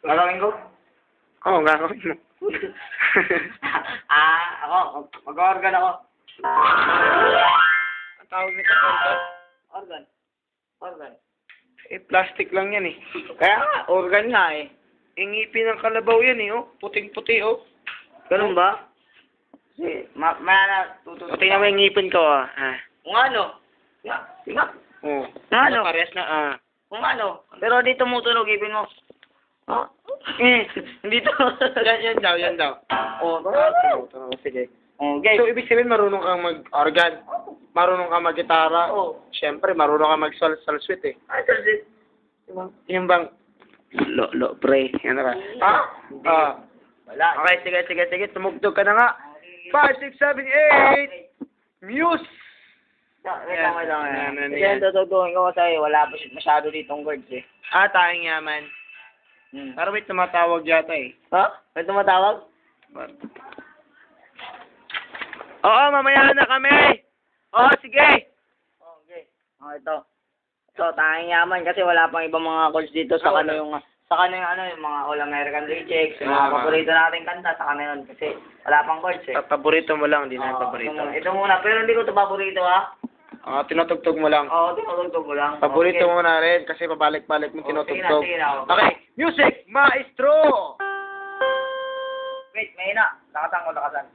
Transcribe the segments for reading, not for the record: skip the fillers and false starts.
Gagawin ko? Oo, gagawin mo. Ako. Mag-organ ako. Ang tawag nito, organ. Organ. Organ. Eh, plastic lang yan eh. Kaya nga, organ nga eh. Ingipin ng kalabaw yan eh, oh. Puting-puti, oh. Ganun ba? Kasi, maya O, tingnan mo yung ngipin ko, ah. Kung ano? Tingnan. Oh. Ano? Pares na, Kung ano? Pero di tumutunog, ipin mo. Oh? Hindi to. Yan daw. Oh, Sige. Okay. So, ibig sabihin, marunong kang mag-organ. Marunong kang mag-gitara. Oh. Siyempre, marunong kang mag-salswit eh. Ay, that's Yung bang... Pre. Yan na ba? Wala. Okay, sige. Tumugtog ka na nga. 5, 6, 7, 8! Muse! Wait lang. Yan. Kasi ang tututuhin ko kasi wala pa masyado ditong words eh. Tayong yaman. Hmm. Pero may tumatawag yata eh. Ha? May tumatawag? Oo, mamaya na kami! Oo, sige! Okay. Ito. So, tanging yaman kasi wala pang ibang mga chords dito sa kano yung mga All American Rejects, yung mga paborito nating kanta sa kano yun kasi wala pang chords eh. Paborito mo lang, hindi na paborito. Ito muna, pero hindi ko ito paborito ha. Tinutugtog mo lang. Oo, tinutugtog ko lang. Paborito Okay. mo na rin kasi pabalik-balik mo tinutugtog. Sige na. Okay, music, maestro! Wait, may na. Lakasan.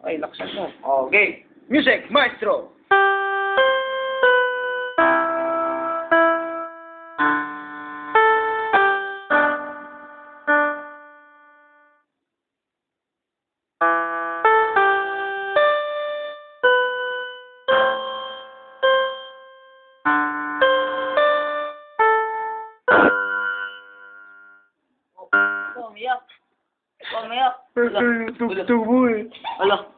Okay, laksan mo. Okay. Music, maestro! Umiyak. Umiyak. Tugtog mo eh. Ala.